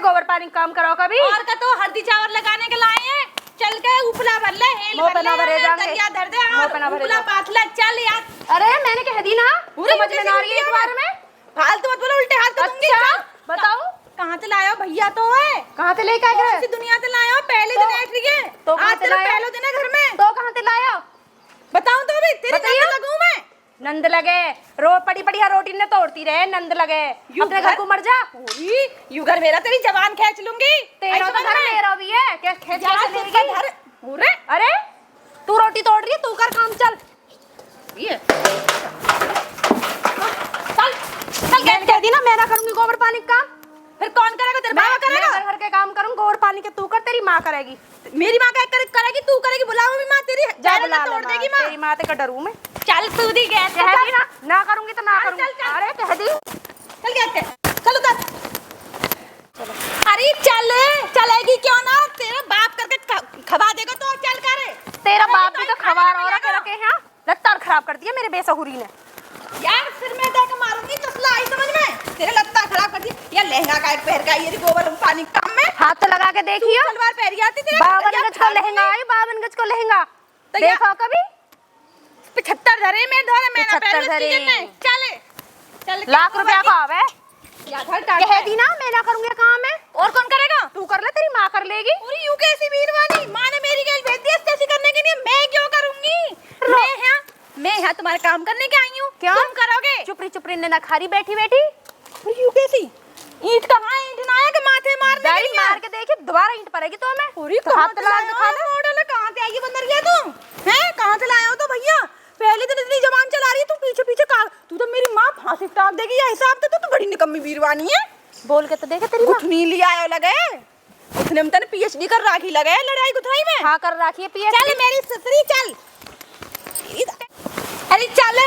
गोबर पानी काम कराओ कभी। और का तो हल्दी चावल लगाने के लाए हैं, चल के उपला भर ले, हेल मुंह पे भर ना भरे ले, जाएंगे। दरिया धर दे मुंह पे और ना भरे उपला जाओ। पाथला चल यार। अरे मैंने कह दी ना, पूरे समझ में ना आ रही है इस बारे में। फालतू मत बोलो, उल्टे हाथ को दूंगी। अच्छा बताओ कहाँ से लाया हो भैया? तो है कहाँ से लेके आए कौन थे? सी दुनिया से लाया हो? पहले तो- दिन आए थे ये, तो कहाँ आज से तेरा लाया? पहला दिन है घर में। तो कहाँ से लाया? बताऊं तो अभी तेरी बताइए। नंद लगूं मैं? नंद लगे पड़ी पड़ी रोटी ने तोड़ती रहे, नंद लगे अपने घर को मर जा। पूरी यू घर मेरा, तेरी जबान खींच लूंगी। तेरा तो घर मेरा भी है, क्या खेत कैसे लेगी? पूरे अरे तू रोटी तोड़ रही है, तू कर काम। चल ये चल चल, कह दी ना मैं ना करूंगी गोबर पानी का काम। फिर कौन करेगा? तेरे बाबा करेगा? मैं घर के काम करूं, गोबर पानी के तू कर, तेरी माँ करेगी। मेरी माँ क्या करेगी? तू करेगी? बुलाओ भी माँ तेरी, जा जान बुला ना ले तोड़ माँ, देगी माँ। तेरी माँ ते का डरू मैं। चल तू दी गैस कह दी ना करूंगी तो ना चल, करूंगी। चल, चल। अरे कह दी। चल गैस पे, चल उधर। अरे चल, चलेगी क्यों ना? तेरा बाप करके खवा देगा तो चल करे। तेरा बाप भी तो खवार और रखे हैं, लत्ता खराब कर दिया मेरे बेसहुरी ने। यार सिर में दे के मारूंगी, तसला आई समझ में? तेरे लत्ता खराब कर दी। या लहंगा का एक पहर का, ये गोबर पानी काम में हाथ तो लगा के देखियो। सलवार पहरी आती तेरे 52 गज का लहंगा है, 52 गज का लहंगा देखो कभी। 75 धरे में धरे मैं ना 75 धरे। चले चल लाख रुपया का आवे। या घर कह दी ना मैं ना करूंगी काम है। और कौन करेगा? तू कर ले, तेरी माँ कर लेगी। पूरी यू कैसी वीरवानी? माँ ने मेरी गैल भेज दी ऐसी करने के लिए, मैं क्यों करूंगी? मैं यहाँ तुम्हारे काम करने के आई हूँ, क्या तुम करोगे? चुपड़ी चुपड़ी ने ना खारी बैठी बैठी। यू कैसी ईंट कहाँ? ईंट ना है कि माथे मारने के लिए? मार के देखी दोबारा ईंट पड़ेगी तो मैं पूरी तो हाथ लगा के दिखा दे। मॉडल कहाँ से आई है बंदर गया तुम? हैं कहाँ से लाया हो? तो भैया पहले दिन इतनी जबान चला रही है, तू पीछे पीछे का। तू तो मेरी माँ फांसी टाँग देगी या हिसाब से। तो बड़ी निकम्मी वीरवानी है। बोल के तो देखे तेरी माँ। गुठनी लिया आयो लगे, उसने तने पीएचडी कर राखी लगे लड़ाई गुथाई में। हाँ कर राखी है पीएचडी। चल मेरी ससुरी चल। अरे चल,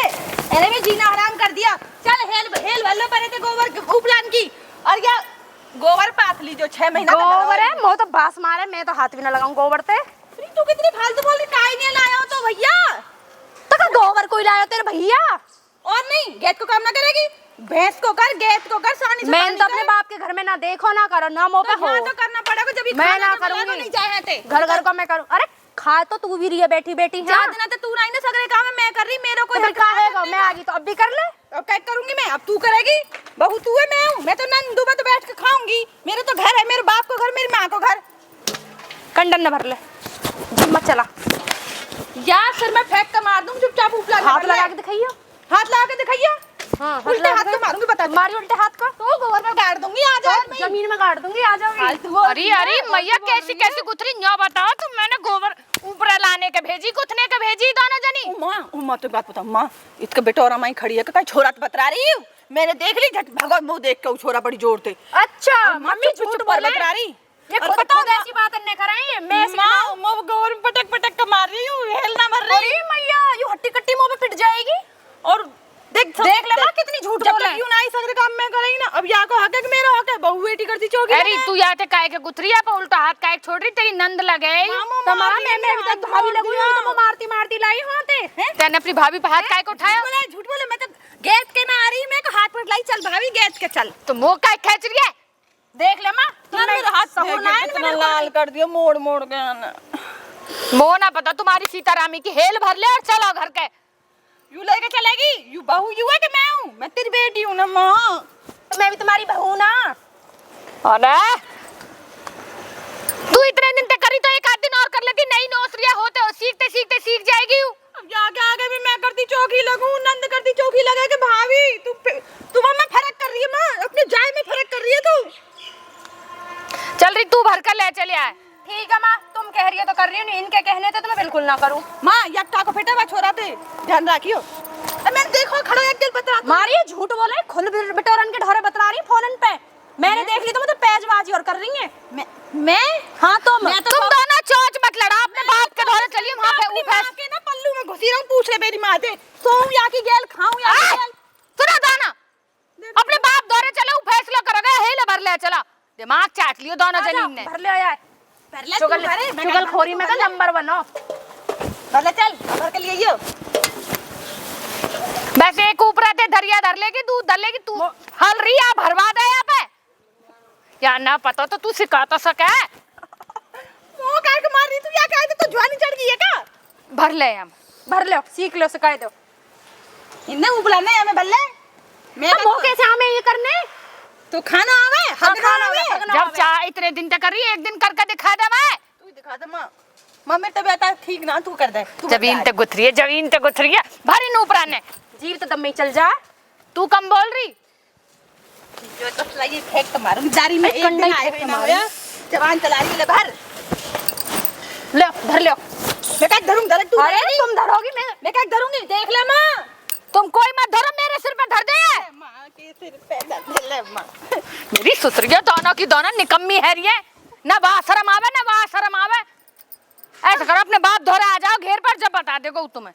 अरे मैं जीना हराम कर दिया। चल हेल हेल भल्लो परे थे गोबर उपलान की। और या गोबर पाथली जो 6 महीना का गोबर है, मोह तो बास मारे, मैं तो हाथ भी ना लगाऊं गोबर ते। तू कितनी फालतू बोल रही? काई नहीं लाया हो तो भैया। तो का गोबर कोई लाया तेरे भैया? और नहीं गेट को काम ना करेगी, भैंस को कर, गेट को कर, सानी से मैं पानी तो अपने कर। बाप के घर में ना देखो ना करो ना मुंह पे हो। यहाँ तो करना पड़ेगा जब ये मैं खाना ना तो मिला तो करूंगी। नहीं जाए थे। घर घर को मैं करूं। अरे खा तो तू भी रही है बैठी बैठी। जा हाँ देना तो तू नहीं ना सगरे काम है, मैं कर रही। मेरे को तो फिर का है मैं आ गई तो अब भी कर ले। अब क्या करूंगी मैं? अब तू करेगी? बहू तू है, मैं हूँ। मैं तो नंदू में तो बैठ के खाऊंगी। मेरे तो घर है, मेरे बाप को घर, मेरी माँ को घर। कंडन न भर ले, मत चला। या सर मैं फेंक कर मार दूं, चुपचाप उपला हाथ लगा के दिखाइयो। हाथ लगा के दिखाइए। हाँ उल्टे हाथ से मारूंगी, बता मारी उल्टे हाथ का तो गोबर में गाड़ दूंगी। आ जा जमीन में गाड़ दूंगी, आ जाओगी। अरे अरे मैया कैसी कैसी गुथरी न्यो बताओ तुम। मैंने गोबर ऊपर लाने के भेजी, गुथने के भेजी दोनों जनी। माँ तो बात बता माँ, इसका बेटोरा माई खड़ी है का छोरा तो बतरा रही हूँ। मैंने देख ली झट भगत मुंह देख के छोरा बड़ी जोर थे। अच्छा मम्मी झूठ बोल बतरा रही। ये खुद ऐसी बात नहीं कराई। मैं माँ गोबर में पटक पटक के मार रही हूँ, हेल ना मर रही। अरे मैया यू हट्टी कट्टी मुंह पे पिट जाएगी। और देख ले माँ कितनी झूठ बोले। क्यों ना सगरे काम में करेगी ना। अब यहाँ को हक है कि मेरा हक है? बहू बेटी करती चौकी। अरे तू यहाँ ते काहे के गुथरी है, उल्टा हाथ काहे छोड़ रही? तेरी नंद लगे तमाम मैं अभी तक भाभी लगूं तो मैं मारती मारती लाई हूं ते। तेने अपनी भाभी पे हाथ काहे को उठाया? झूठ बोले। मैं तो गैस के ना आ रही, मैं को हाथ पर लाई। चल भाभी गैस के चल। तो मुंह काहे खींच रही है? देख ले माँ, मेरा हाथ सहूर ना है, मैंने लाल कर दिया मोड़ मोड़ के। मोह ना पता तुम्हारी सीतारामी की, हेल भर ले और चलो घर के। यू लेके चलेगी? यू बहू यू है कि मैं हूँ? मैं तेरी बेटी हूँ ना माँ। मैं भी तुम्हारी बहू ना। अरे तू इतने दिन तक करी तो एक आध दिन और कर लेती। नई नौसरिया होते हो, सीखते सीखते सीख जाएगी। अब जाके आगे भी मैं करती चौकी लगूं, नंद करती चौकी लगे कि भाभी तू में फर्क कर रही है माँ, अपने जाय में फर्क कर रही है तू। चल रही तू भर कर ले चले आए। ठीक है माँ, तुम कह रही हो तो कर रही हूँ, इनके कहने तो मैं बिल्कुल ना करूँ। माँ यक्का को फेटा हुआ छोरा थे, ध्यान रखियो। मैं देखो खड़ो एक दिल बतरा मारिए झूठ बोले, खुद बिटोरन के ढोरे बतला रही फोन पे। मैंने देख ली तो मुझे पैजबाजी और कर रही है। मैं हाँ तो तुम दोनों चोच मत लड़ा, अपने बाप के ढोरे चलिए वहां पे। अपनी माँ के ना पल्लू में घुसी रहूं, पूछ ले मेरी माँ से सोऊं या की गेल खाऊं या की गेल। सुना दाना, अपने बाप दौरे चलो फैसला करोगे। हेल भर ले चला, दिमाग चाट लियो दोनों जनीन ने। भर ले आया चुगल खोरी में तो नंबर 1 हो। भर ले चल, भर के लिए यो। वैसे एक ऊपर आते धरिया धर लेगी, दूध धर लेगी। तू हल रही है, भरवा दे यहाँ पे। क्या ना पता तो तू सिखा तो सके। वो काय के मार रही तू? या काय तो जवानी चढ़ गई है क्या? भर ले हम भर लो, सीख लो, सिखाए दो। इन्ने उपलाने हमें बल्ले मैं अब वो कैसे हमें ये करने? तो खाना आवे हग खाना आवे आवे, जब चाह इतने दिन तक करी, एक दिन करके दिखा दे मैं। तू दिखा दे मां। मां मेरी तबीयत ठीक ना, तू कर दे। तू जमीन ते गुथरी है, जमीन ते गुथरी है, भरी नूपरा ने। जीव तो दम में ही चल जा। तू कम बोल रही। जो तो लगी फेंक तो मारूंगी जारी में। अरे एक दिन कंडा आए फेंक हुए तो ना मारी। होया जवान चला रही ले भर। लो धर लो। मैं क्या धरूं? धर तू। अरे तुम धरोगी, मैं क्या धरूंगी? देख ले मां। तुम कोई मत धरो, मेरे सिर पे धर दे। मां के सिर पे धर ले मां। मेरी सुसरिया दोनों की दोनों निकम्मी है रही है। ना वहाँ शर्म आवे ना वहाँ शर्म आवे। ऐसा करो अपने बाप धोरे आ जाओ घेर पर, जब बता देगा तुम्हें।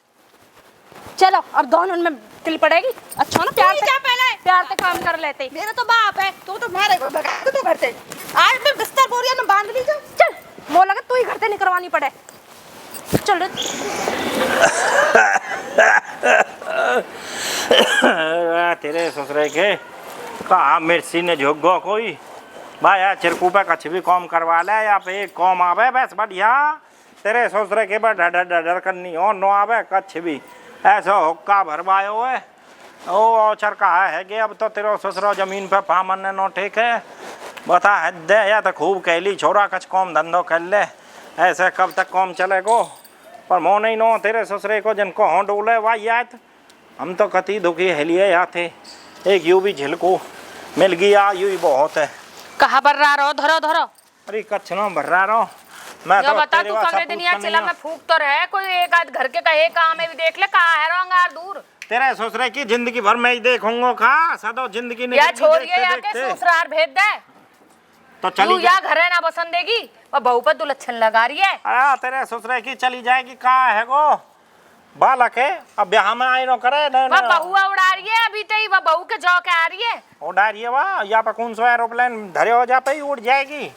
चलो अब दोनों में तिल पड़ेगी। अच्छा ना, प्यार से पहले प्यार से काम कर लेते। मेरा तो बाप है, तो मारे भगा तू घर से। आज मैं बिस्तर बोरिया में बांध ली। चल, वो लगा तू ही घर से नहीं करवानी पड़े। चल रे। तेरे ससुरे के कहा मिर्ची ने झुग्गो कोई भाई चिरकू पे कछ भी कॉम करवा ले या पे एक कॉम आवे बस बढ़िया। तेरे ससुरे के बा डर डर करनी हो नो आवे कछ भी ऐसा हुक्का भरवायो है। ओ औचर कहा है कि अब तो तेरे ससुरो जमीन पे फामन नो ठीक है। बता है दे या तो खूब कहली छोरा कछ कॉम धंधो कर ले, ऐसे कब तक कॉम चलेगो। पर मो नहीं नो तेरे ससुरे को जिनको हों डोले वाई याद हम तो कति दुखी हेलिए या थे। एक यू भी झिलको मिल गया यू ही बहुत है। कहा बर्रा रहो, धरो धरो। अरे कच्छ नो भर्रा रहो। मैं जो तो बता तेरे तू वाला कमरे सब दिन कुछ यार करनी चिल्ला है। में फूक तो रहे, कोई एक आध घर के कहे काम में भी देख ले, कहा है रोंगार दूर। तेरे ससुरे की जिंदगी भर मैं ही देखूंगा खा सदो जिंदगी या निकल छोड़िए या के ससुराल भेज दे। तो तू चली या घर है ना बसन देगी और बहू पर तू लच्छन लगा रही है। आ तेरे ससुरे की चली जाएगी कहा है गो बालक है अब ब्याह में आई नो करे वह बहुआ उड़ा रही है अभी तो ही, वह बहू के जौ के आ रही है। उड़ारिए वाह या पे कौन सो एरोप्लेन धरे हो जा पे ही उड़ जाएगी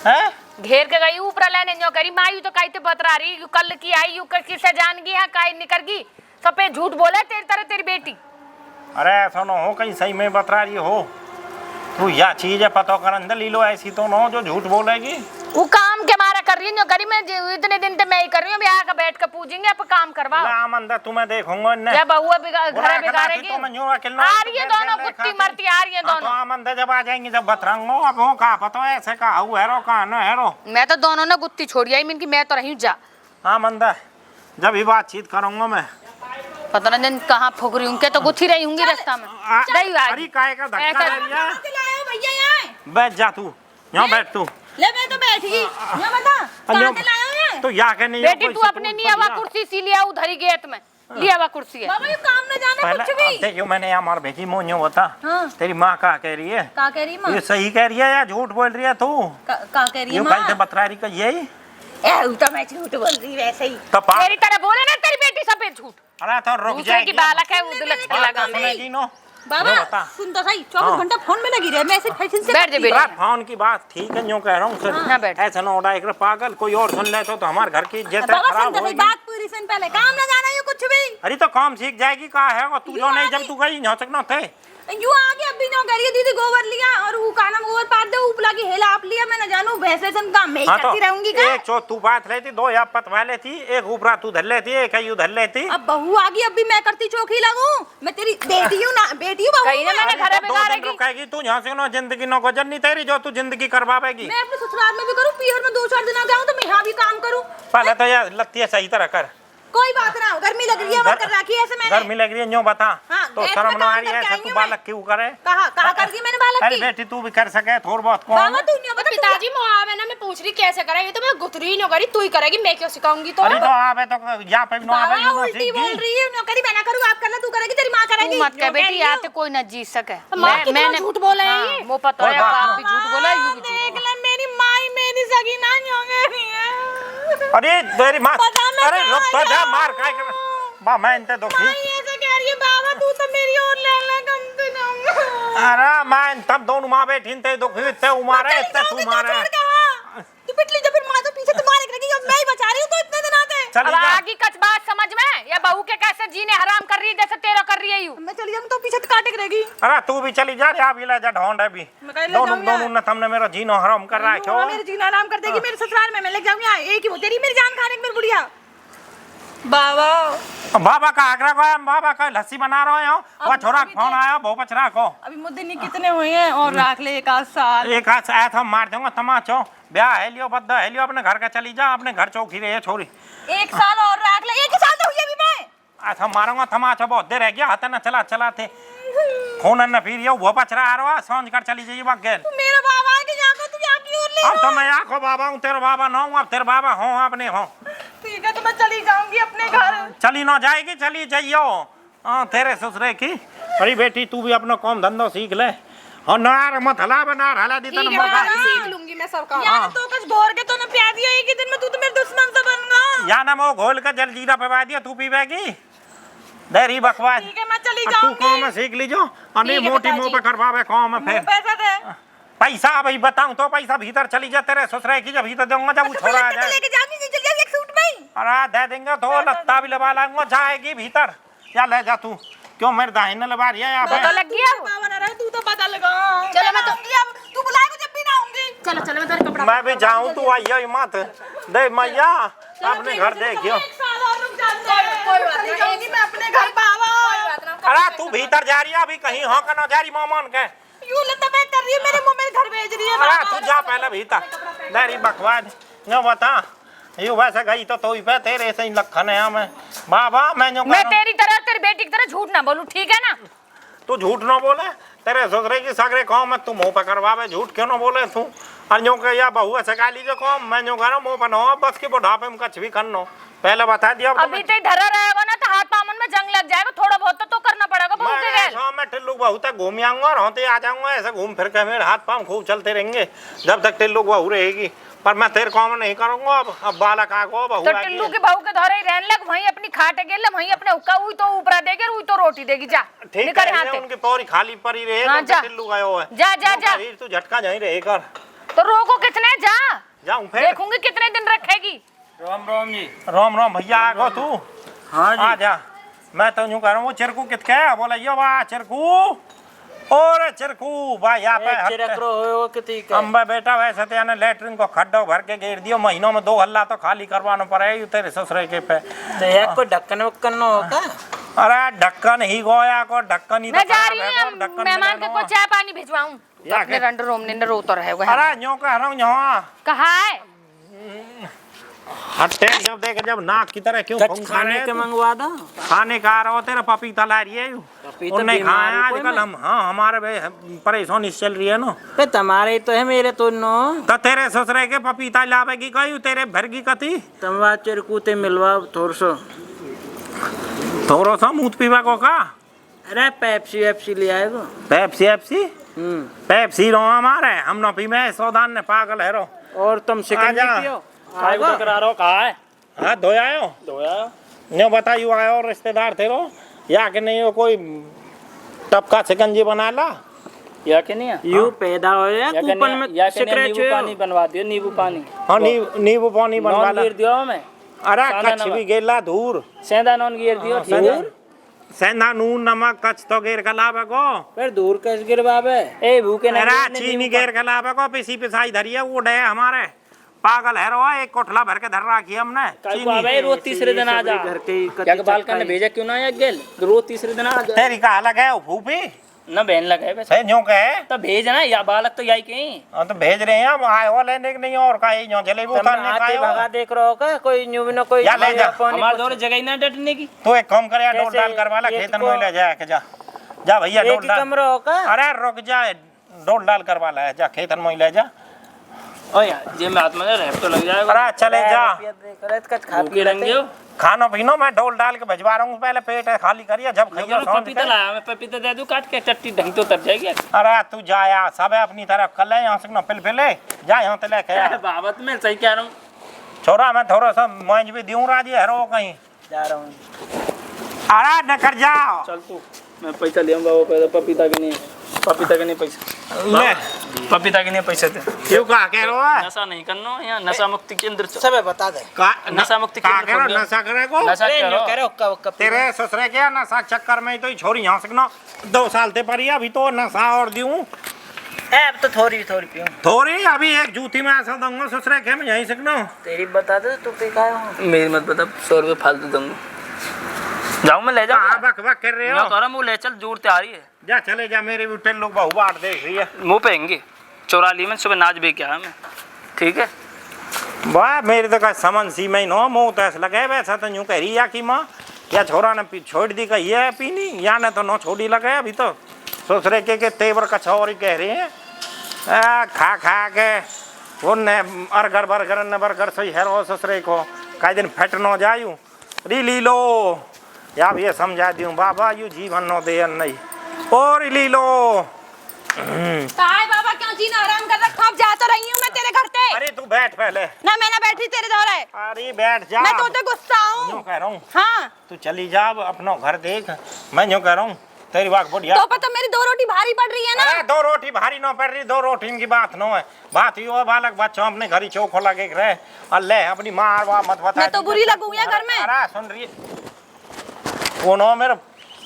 हैं। घेर के गई ऊपर लेने जो करी मायू तो कहीं तो बतरा रही यू कल की आई यू किसे जान गई है काई निकल गई सबे झूठ बोले तेरी तरह तेरी बेटी। अरे ऐसा ना हो कहीं सही में बतरा रही हो तू या चीज है पता कर अंदर ली लो ऐसी तो ना हो जो झूठ बोलेगी। वो काम के मारा कर रही है जो करी मैं इतने दिन से मैं ही कर रही हूँ, यहाँ का बैठ कर पूछेंगे अब काम करवाओ। मैं अंदर तुम्हें देखूंगा न या बहुआ घर बिगाड़ेगी। तो आ रही है दोनों कुत्ती मरती आ रही है तो दोनों। हम अंदर जब आ जाएंगे जब बतरंगो अब हो कहा पता है ऐसे कहा हूँ हेरो कहा न हेरो। मैं तो दोनों ने गुत्ती छोड़ी आई इनकी, मैं तो रही हूँ जा। हाँ मंदा जब ही बातचीत करूंगा मैं पता नहीं दिन कहाँ फुक रही हूँ तो गुत्थी रही हूँगी रास्ता में। नहीं आई। अरे काय का धक्का ऐसा- दे रही है? लायो भैया यहाँ। बैठ जा तू यहाँ बैठ तू। ले मैं तो बैठ गई। ये बता कहाँ से लायो ये? तो या के नहीं बेटी तू अपने नहीं आवा कुर्सी सी लिया उधर ही गेट में लिया हुआ कुर्सी है। बाबा ये काम न जाना पहले कुछ भी। देखियो मैंने यहाँ मार भेजी मोन्यो बता हाँ। तेरी माँ का कह रही है का कह रही माँ? ये सही कह रही है या झूठ बोल रही है तू का कह रही ये माँ? कहीं से बतरा रही का यही ए उ तो मैं झूठ बोल रही वैसे ही। तो तेरी तरह बोले ना तेरी बेटी सफेद झूठ। अरे तो रुक दूसरे जाएगी की बालक है वो लटके लगा में। सुनेगी नो बाबा ये बता। सुन तो सही 24 घंटा फोन में लगी रहे मैं ऐसे फैशन से बैठ जा बेटा। अरे फोन की बात ठीक है यूँ कह रहा हूँ फिर हाँ, बैठ। ऐसा ना उड़ा एक पागल कोई और सुन ले तो हमारे घर की इज्जत बाबा सुन खराब तो सही होगी। बात पूरी सुन पहले काम न जाना ये कुछ भी। अरे तो काम सीख जाएगी कहा है और तू जो नहीं जब तू गई यहाँ तक ना थे यू आगे अभी न करिए दीदी गोबर लिया और वो काना गोबर पाट दे उपला की हेला आप लिया मैं न जानू भैंसे सन काम मैं ही हाँ तो करती रहूंगी का। एक चो तू बात लेती दो या पतवा लेती एक ऊपरा तू धर लेती एक यू धर लेती। अब बहू आ गई अभी मैं करती चौकी लगूं मैं तेरी बेटी हूँ ना बेटी हूँ बहू कहीं ना मैं। मैंने घर बिगाड़ेगी। रुकेगी तू यहाँ से ना जिंदगी न गुजर नहीं तेरी जो तू जिंदगी करवाएगी। मैं अपने ससुराल में भी करूँ पीहर में 2-4 दिन आ तो मैं यहाँ भी काम करूँ। पहले तो यार लत्ती सही तरह कर कोई बात ना हो गर्मी लग रही है मत कर रखी है ऐसे मैंने। गर्मी लग रही है यूँ बता हाँ, तो गैस शर्म में ना आ काम रही है करके ऐसा आई तू हूँ बालक क्यों करे। कहा कर दी मैंने बालक अरे की। बेटी तू भी कर सके थोड़ा बहुत कौन बाबा तू नहीं बता पिताजी मुआव है ना, मैं पूछ रही कैसे करा, ये तो मैं गुथरी नहीं करी, तू ही करेगी, मैं क्यों सिखाऊंगी। तो अरे तो आवे तो यहाँ पे ना आवे बाबा यूँ उल्टी सीख बोल गई। रही है नौकरी मैं ना करूँ आप करना तू करेगी तेरी माँ करेगी। तू मत कह बेटी यहाँ तो कोई न जीत सके। माँ कितना झूठ बोले हैं ये। वो पता है आप भी झूठ बोला यू भी झूठ देख ले मेरी माँ ही मेरी सगी ना है। अरे तेरी माँ पता मैं अरे कहाँ रुक तो जा जाऊँ? मार काय कर बा मैं इनते दुखी। माँ ये ऐसे कह रही है बाबा तू तो मेरी और ले ले कम से कम। अरे मैं तब दोनों माँ बेटी इनते दुखी इतने उमारे इतने तू मारे। तू पिटली जब फिर माँ तो पीछे तुम्हारे लगी अब मैं ही बचा रही हूँ तो इतने दिन आते। चली अब जा। आगे कच बात समझ में, या बहू के कैसे जीने हराम कर रही है जैसे तेरा कर रही है यू। मैं चली जाऊंगी तो पीछे काटे की रहेगी। अरे तू भी चली जा रे, भी ले जा ढोंड है भी। मैं कहीं ले दोनों जाऊंगी यार। दोनों ने तुमने मेरा जीनो हराम कर रहा है क्यों? मेरे जीना आराम कर देगी मेरे ससुराल में, मैं ले जाऊंगी यहाँ। एक ही वो तेरी मेरी जान खाने की मेरी बुढ़िया। बाबा बाबा का आगरा को बाबा का लस्सी बना रहे हो। वो छोरा फोन आया बहु पचरा को। अभी मुद्दे नहीं कितने हुए हैं और राख ले एक आध साल। एक हाथ आया था मार दूंगा तमाचो। ब्याह है लियो बद्दा है लियो, अपने घर का चली जा, अपने घर चौकी रही है छोरी। एक साल और राख ले, एक ही साल तो हुई अभी मैं। ऐसा मारूंगा तमाचा बहुत देर रह गया हाथ न चला चला थे फोन न फिर ये वो पचरा आ रहा समझ कर चली जाइए बाग गेल। तू मेरा बाबा है कि यहाँ को तू यहाँ की ओर ले। अब तो मैं आखो बाबा हूँ, तेरा बाबा ना हूँ, अब तेरे बाबा हो अपने हो। ठीक है तो मैं चली जाऊंगी अपने घर। चली ना जाएगी, चली जाइयो। हाँ तेरे ससुरे की। अरे बेटी तू भी अपना काम धंधो सीख ले और नार मत हला बना हला दी तन मौका। सीख लूंगी मैं सब काम। यार तो कुछ घोर के तो ना प्यार दिया एक ही दिन में, तू तो मेरे दुश्मन से बन गया। या ना वो घोल का जल जीरा पवा दिया तू पीवेगी देरी बकवास। ठीक है मैं चली तू जाऊंगी। काम में सीख लीजो अने ठीक है मोटी मुंह पे करवावे काम में फिर पैसा दे। पैसा भाई बताऊं तो पैसा भीतर चली जा तेरे ससुरे की, जब भीतर दूंगा जब वो छोड़ा आ जाए। लेके जाऊंगी नहीं चली जाऊंगी एक सूट में ही। अरे दे देंगे तो लत्ता भी लगा लाऊंगा, जाएगी भीतर। या ले जा तू क्यों मेरे दाहिने लगा रही है यहाँ तो पे। लग गया वो। बाबा ना रहे तू तो पता लगा। चलो मैं तो अब तू बुलाएगा जब भी ना आऊंगी। चलो चलो मैं तेरे कपड़ा मैं भी जाऊं तू आइयो मत दे मैया अपने घर देखियो। एक साल और रुक जाते हैं। कोई बात नहीं। चली जाऊंगी मैं अपने घर बाबा। अरे तू भीतर जा रही है अभी कहीं हो का ना जा रही मोमन के। यूं लता बैठ कर रही है मेरे मुंह में घर भेज रही है। अरे तू जा पहले भीतर देरी बकवास न बता। यू वैसे गई तो ही पे तेरे से ही लखन है मैं बाबा मैं जो मैं तेरी तरह तेरी बेटी की तरह झूठ ना बोलूं, ठीक है ना। तू झूठ ना बोले, तेरे ससुरे की सगरे कौम में तू मुंह पे करवावे झूठ क्यों ना बोले तू। और जो के या बहू है सकाली के कौम मैं जो करो मुंह पे न हो बस के बुढ़ापे में कुछ भी करनो पहले बता दिया। अभी तो धरा रहेगा ना तो हाथ पामन में जंग लग जाएगा, थोड़ा बहुत तो करना पड़ेगा बहू के गैल। मैं टिल्लू बहू तक घूम आऊंगा और होते आ जाऊंगा ऐसे घूम फिर के मेरे हाथ पाँव खूब चलते रहेंगे जब तक टिल्लू बहू रहेगी। पर मैं तेरे काम नहीं करूंगा अब बालक आगो बहू तो टिल्लू के बहू के धरे ही रहने लग, वहीं अपनी खाटे गेल वहीं अपने हुक्का हुई तो ऊपरा देगे हुई तो रोटी देगी। जा ठीक निकल यहाँ है से। उनकी पौरी खाली पड़ी रहे हाँ, जा। टिल्लू गयो है जा जा जा। तू झटका जाई रहे कर तो रोको कितने, जा जाऊं फिर देखूंगी कितने दिन रखेगी। राम राम जी। राम राम भैया आगो तू हाँ जी। आ जा। मैं तो यूं कह रहा हूँ चिरकू कितके है बोला यो वाह चिरकू और चिरकू भाई यहाँ पे हो कितनी का अम्बा बेटा वैसे तो यानी लेटरिन को खड्डो भर के घेर दियो महीनों में 2 हल्ला तो खाली करवाना पड़ेगा तेरे ससुरे के पे। तो एक को ढक्कन वक्कन न होगा। अरे ढक्कन ही गोया को ढक्कन ही मैं तो जा खराब रही है, हूँ ढक्कन मेहमान के मिलानो। को चाय पानी भिजवाऊं या अपने के? रंड रोम ने रो तो रहे हुए। अरे यूं कह रहा हूँ यहाँ कहा है हट्टे जब देख जब नाक की तरह क्यों कुछ फूंक खाने रहे के तू? मंगवा दो। खाने का आ रहा हो तेरा पपीता ला रही है यू पपीता उनने बीमार खाया है कोई आजकल में? हम हाँ हमारे परेशानी से चल रही है ना। पे तुम्हारे तो है मेरे तो नो। तो तेरे ससुरे के पपीता लावेगी कही तेरे भर की कती तमवा चिरकूते मिलवा थोड़ सो। थोड़ा सा मूत पीवा को का अरे पेप्सी वेप्सी ले आएगो। पेप्सी एप्सी पेप्सी रो हमारे हम ना पी में सौदान ने पागल है रो। और तुम शिकंजी आजा। पियो। काय को करा रहा हो कहा है हाथ धोया हो धोया न्यो बताइयो आयो रिश्तेदार थे रो या कि नहीं हो कोई टपका शिकंजी बना ला या के नहीं है यू पैदा हो या या के कूपन नहीं में या के नहीं सिकरेट नींबू पानी बनवा दियो नींबू पानी हाँ नींबू पानी बनवा नॉन ला। गिर दियो मैं अरे सादा कछ नमक। भी गेला धूर सेंधा नॉन गिर दियो ठीक है सेंधा नून नमक कछ तो गेर का लावे को फिर दूर कैसे गिरवावे। ए भूखे अरे नहीं चीनी गेर के लावे को पिसी पिसाई धरी है वो डे हमारे पागल है रो एक कोठला भर के धर रखी हमने काय को चीनी। आवे रोज तीसरे दिन आ जा घर के क्या के बालकन ने भेजा क्यों ना आया गेल रोज तीसरे दिन आ जा तेरी का अलग है फूफी ना बहन लगे वैसे से न्यो के तो भेज ना या बालक तो यही कहीं हाँ तो भेज रहे हैं हम आए हो लेने के नहीं और का ही न्यो जलेबी उतारने का आते आए हो। भगा देख रहा होगा कोई न्यू भी ना कोई या ले जा। हमारे दौरे जगह ही ना डटने की तो एक काम करे डोल कैसे डाल करवा ला एक खेतन को- में ले जा के जा जा भैया एक डोल ही डाल कमरा होगा। अरे रुक जा डोल डाल करवा ला जा खेतन में ले जा ओ यार जे में हाथ में रह तो लग जाएगा अरे चले जा भूखे रहेंगे हो खाना पीनो मैं डोल डाल के भिजवा रहा हूँ पहले पेट खाली करिए जब खाइए चलो समझ पपीता के। लाया मैं पपीता दे दूं काट के चट्टी ढंग तो तर जाएगी अरे तू जा यार सब है अपनी तरफ कर ले यहाँ से ना पिल पिले जा यहाँ से लेके आ बाबत में सही कह रहा हूँ छोरा मैं थोड़ा सा मंज भी दूं राजी है रो कहीं जा रहा हूँ। अरे न कर जाओ चल तू मैं पैसा ले आऊंगा वो पपीता के नहीं पैसा ले पपीता के लिए पैसे दे। क्यों का कह रहे हो नशा नहीं करना यहाँ नशा मुक्ति केंद्र सब बता दे। का नशा मुक्ति का केंद्र कह रहे खोल हो? दो। नशा करे को नशा अरे करो। कह रहे हुक्का हुक्का पी। तेरे ससुरे के नशा के चक्कर में तो छोरी यहाँ सकना 2 साल ते परी अभी तो नशा और दूं अब तो थोड़ी थोड़ी पियो। थोड़ी अभी एक जूती में ऐसा दूंगा ससुरे के में यहीं सकना तेरी बता दे तू पे का हो। मेरी मत बता 100 रुपये फालतू दूंगा। जाऊँ मैं ले कहाँ जाऊँ। बक बक कर रहे मैं हो कह रहा हूँ ले चल जूर तैयारी है। जा चले जा मेरे भी टेन लोग बहु बाट देख रही है मुँह पे आएंगे 44 में सुबह नाच भी क्या मैं। ठीक है वाह मेरी तो का समन सी में नो मुंह तो ऐसा लगे वैसा तो यूं कह रही है कि माँ या छोरा ने छोड़ दी कही है पीनी या ने तो नो छोड़ी लगे अभी तो ससुरे के तेवर कछ और ही कह रहे हैं खा खा के वो ने अर्गर बर्गर ने बर्गर सही है रो ससुरे को कई दिन फट न जायू ली लो या भी ये समझा दूं बाबा यू जीवन नो दे नहीं और ली लो काय बाबा क्यों जीना आराम कर रखा? अब जा तो रही हूँ मैं तेरे घर पे। अरे तू बैठ पहले ना मैं ना बैठी तेरे दौरे। अरे बैठ जा मैं तो उधर गुस्सा यूं हूँ। कह रहा हूँ हाँ तू चली जा अब अपना घर देख मैं यूं कह रहा हूँ तेरी बात बढ़िया तो पता मेरी 2 रोटी भारी पड़ रही है ना। अरे 2 रोटी भारी न पड़ रही 2 रोटी की बात न है बात ही हो बालक बच्चों अपने घर ही चौखो लगे रहे अल्ले अपनी माँ मत बता मैं तो बुरी लगूं या घर में? अरे सुन रही वो नो मेरा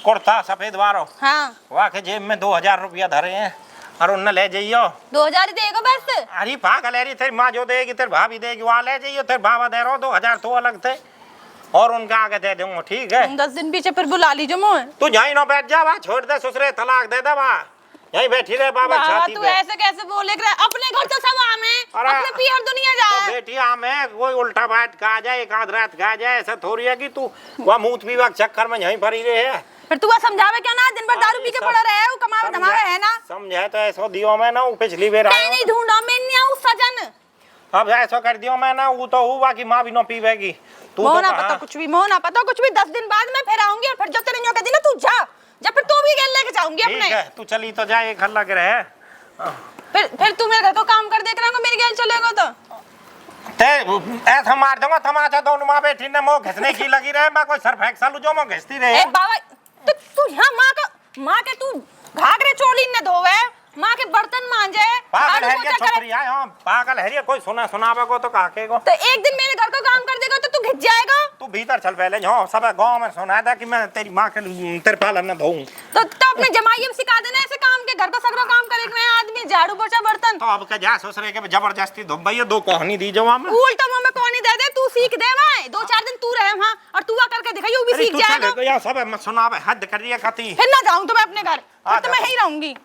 कुर्ता सफेद वारो हाँ वहाँ के जेब में 2000 रुपया धरे हैं और उन्हें ले जाइयो 2000 ही देगा बस। अरे पागल है तेरी माँ जो देगी तेरी भाभी देगी वहाँ ले जाइयो तेरे बाबा दे रहो 2000 तो अलग थे और उनका आगे दे दूंगा ठीक है 10 दिन पीछे फिर बुला लीजिए मोह। तू यहीं ना बैठ जा वहाँ छोड़ दे ससुरे तलाक दे दे वहाँ यहीं बैठी रहे बाबा बाबा छाती तू पे ऐसे कैसे बोले कर? अपने घर तो सब आम है, अरे, अपने पियर दुनिया तो जाए। बेटी हमें कोई उल्टा बैठ खा जाए एक आध रात खा जाए ऐसा थोड़ी है कि तू वहाँ मूत पीवा के चक्कर में यहीं पड़ी रहे है फिर तू समझावे क्या ना? दिन भर दारू पी के पड़ा रहे वो कमावे धमावे है ना। समझे तो ऐसा दियो मैं ना वो पिछली बार कहीं नहीं ढूंढा मैं नहीं आऊँ सजन। अब ऐसा कर दियो मैं ना वो तो हुआ कि माँ भी न पीवेगी तू मोह तो ना कहाँ? पता कुछ भी, मोह ना पता कुछ भी। 10 दिन बाद मैं फिर आऊंगी और फिर जो तेरे न्यों के दिन ना तू जा जब फिर तू भी गेल लेके जाऊंगी ठीक अपने। है तू चली तो जाए एक हल्ला के रहे फिर तू मेरे घर को काम कर देख रहा है मेरी गेल चलेगा तो। ते ऐसा मार दूंगा तमाचा दोनों माँ बेटी ने मोह घिसने की लगी रहे मैं कोई सर फेंक सालू जो मोह घिसती रहे ए बाबा तो तू यहाँ माँ के तू घाघरे चोली न धोवे, माँ के बर्तन मांजे, पागल झाड़ू है पोछा ये करे। छोकरी है हाँ पागल है ये कोई सुनावे को तो काके को तो एक दिन मेरे घर को काम कर देगा तो तू घिस जाएगा। तू भीतर चल पहले जो सब गांव में सुना था कि मैं तेरी माँ के तेरे पालन न धोऊं तो अपने जमाई सिखा देना ऐसे काम के घर को सगरो काम करे मैं आदमी झाड़ू पोछा बर्तन। तो अब का जा सोच रहे कि जबरदस्ती धोबई 2 कहानी दी जो हमें उल्टा मुंह में कौन ही दे दे तू सीख दे भाई 2-4 दिन तू रहे वहाँ और तू करके दिखाई वो भी अरे सीख तू जाएगा। चले तो यार सब मत सुनावे हद कर दिया कती फिर ना जाऊँ तो मैं अपने घर आ फिर तो जा मैं तो। यहीं रहूंगी।